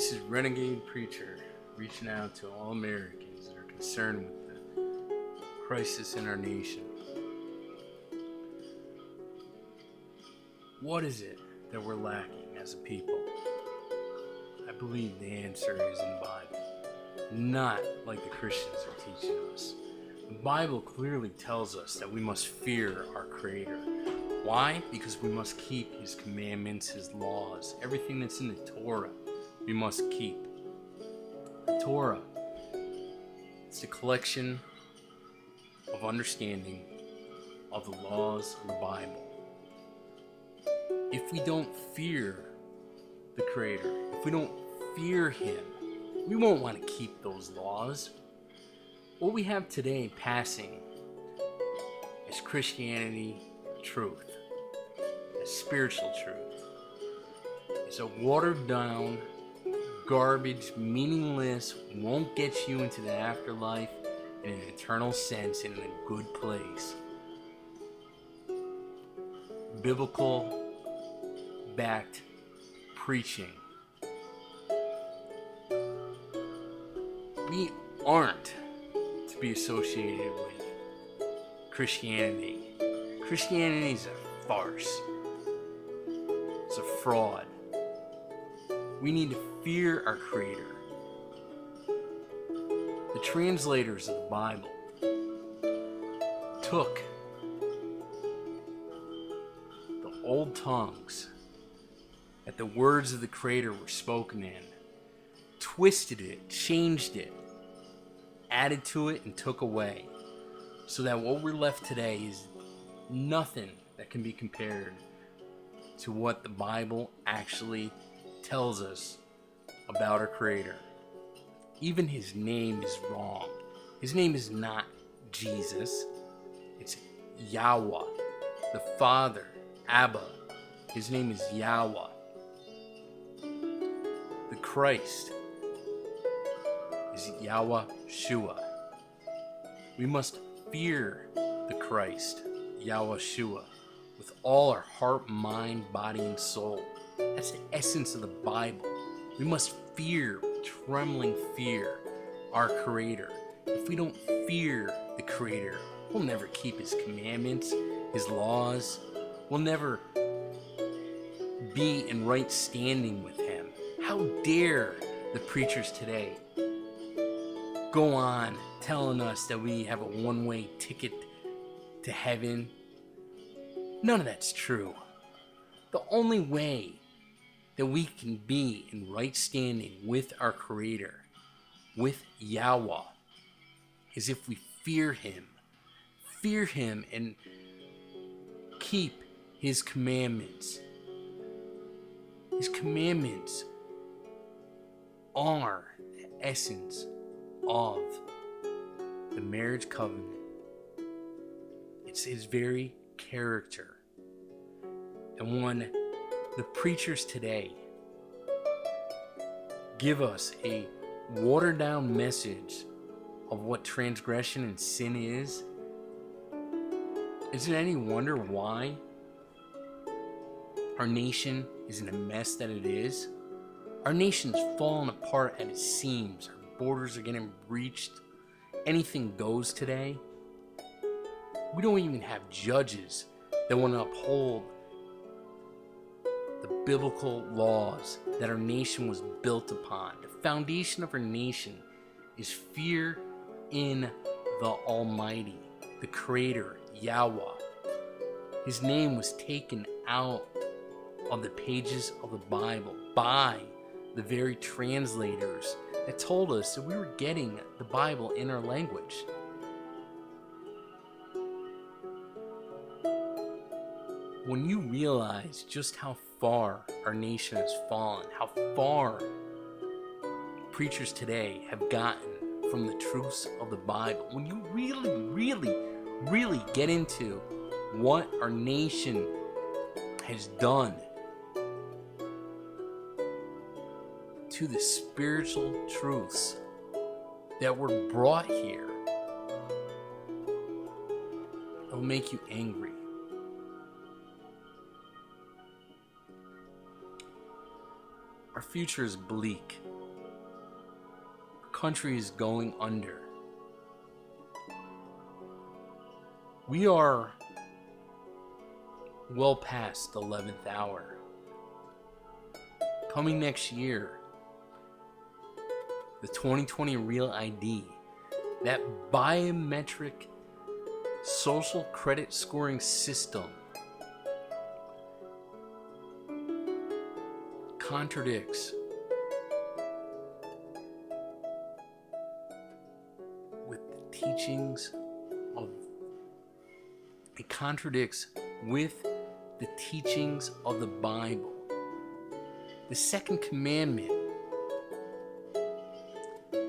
This is Renegade Preacher reaching out to all Americans that are concerned with the crisis in our nation. What is it that we're lacking as a people? I believe the answer is in the Bible, not like the Christians are teaching us. The Bible clearly tells us that we must fear our Creator. Why? Because we must keep His commandments, His laws, everything that's in the Torah, we must keep. The Torah, it's a collection of understanding of the laws of the Bible. If we don't fear the Creator, if we don't fear Him, we won't want to keep those laws. What we have today passing is Christianity truth, is spiritual truth. It's a watered down, garbage, meaningless, won't get you into the afterlife in an eternal sense in a good place. Biblical backed preaching. We aren't to be associated with Christianity. Christianity is a farce. It's a fraud. We need to fear our Creator. The translators of the Bible took the old tongues that the words of the Creator were spoken in, twisted it, changed it, added to it, and took away, so that what we're left today is nothing that can be compared to what the Bible actually tells us about our Creator. Even His name is wrong. His name is not Jesus. It's Yahweh, the Father, Abba. His name is Yahweh. The Christ is YHWH. We must fear the Christ, YHWH, with all our heart, mind, body, and soul. That's the essence of the Bible. We must fear, trembling fear, our Creator. If we don't fear the Creator, we'll never keep His commandments, His laws. We'll never be in right standing with Him. How dare the preachers today go on telling us that we have a one-way ticket to heaven? None of that's true. The only way that we can be in right standing with our Creator, with Yahweh, is if we fear Him. Fear Him and keep His commandments. His commandments are the essence of the marriage covenant. It's His very character. And when the preachers today give us a watered down message of what transgression and sin is it any wonder why our nation is in a mess that it is? Our nation's falling apart at its seams. Our borders are getting breached. Anything goes today. We don't even have judges that want to uphold the biblical laws that our nation was built upon. The foundation of our nation is fear in the Almighty, the Creator, Yahweh. His name was taken out of the pages of the Bible by the very translators that told us that we were getting the Bible in our language. When you realize just how far our nation has fallen, how far preachers today have gotten from the truths of the Bible, when you really get into what our nation has done to the spiritual truths that were brought here, it will make you angry. Our future is bleak. country is going under. We are well past the 11th hour. Coming next year, the 2020 Real ID, that biometric social credit scoring system, contradicts with the teachings of the Bible. The second commandment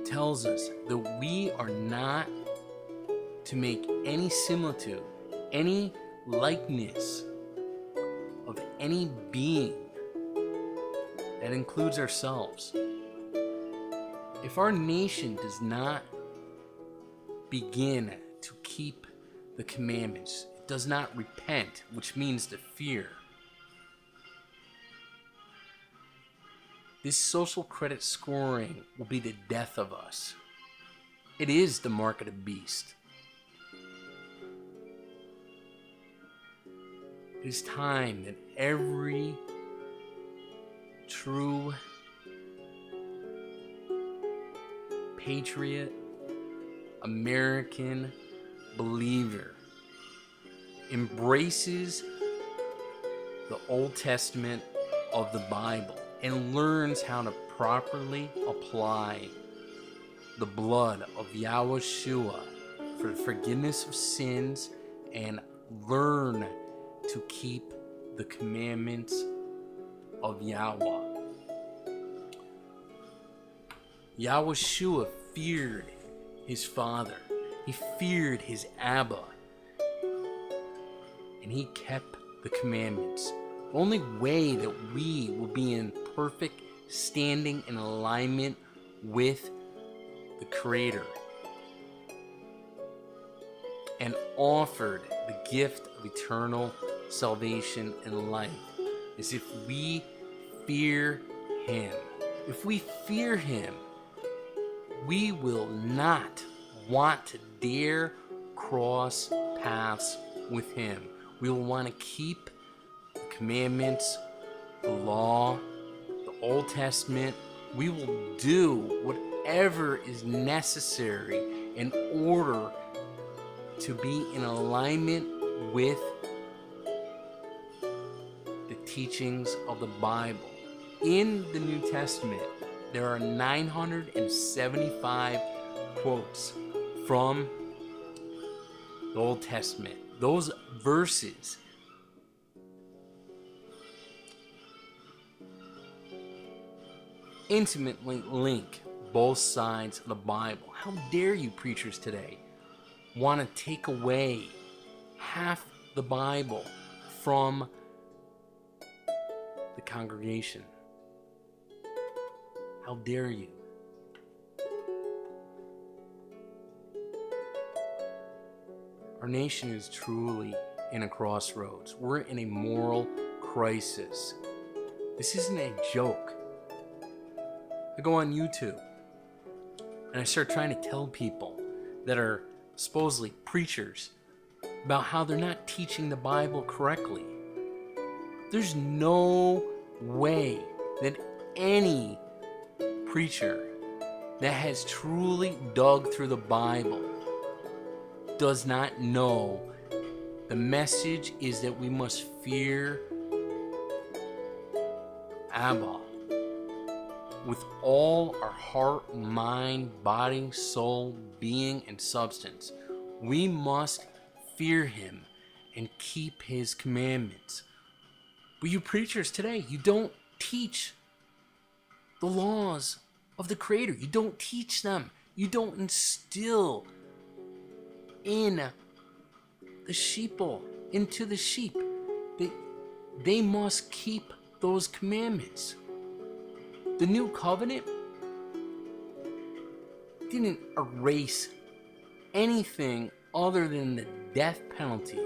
tells us that we are not to make any similitude, any likeness of any being. That includes ourselves. If our nation does not begin to keep the commandments, it does not repent, which means to fear, this social credit scoring will be the death of us. It is the mark of the beast. It is time that every true patriot, American believer embraces the Old Testament of the Bible and learns how to properly apply the blood of YHWH for the forgiveness of sins and learn to keep the commandments of Yahweh. YHWH feared his father. He feared his Abba. And he kept the commandments. The only way that we will be in perfect standing and alignment with the Creator and offered the gift of eternal salvation and life is if we fear Him. If we fear Him, we will not want to dare cross paths with Him. We will want to keep the commandments, the law, the Old Testament. We will do whatever is necessary in order to be in alignment with the teachings of the Bible. In the New Testament, there are 975 quotes from the Old Testament. Those verses intimately link both sides of the Bible. How dare you preachers today want to take away half the Bible from the congregation? How dare you? Our nation is truly in a crossroads. We're in a moral crisis. This isn't a joke. I go on YouTube and I start trying to tell people that are supposedly preachers about how they're not teaching the Bible correctly. There's no way that any preacher that has truly dug through the Bible does not know the message is that we must fear Abba with all our heart, mind, body, soul, being, and substance. We must fear Him and keep His commandments. But you preachers today, you don't teach the laws of the Creator. You don't teach them. You don't instill in the sheeple, into the sheep. They must keep those commandments. The new covenant didn't erase anything other than the death penalty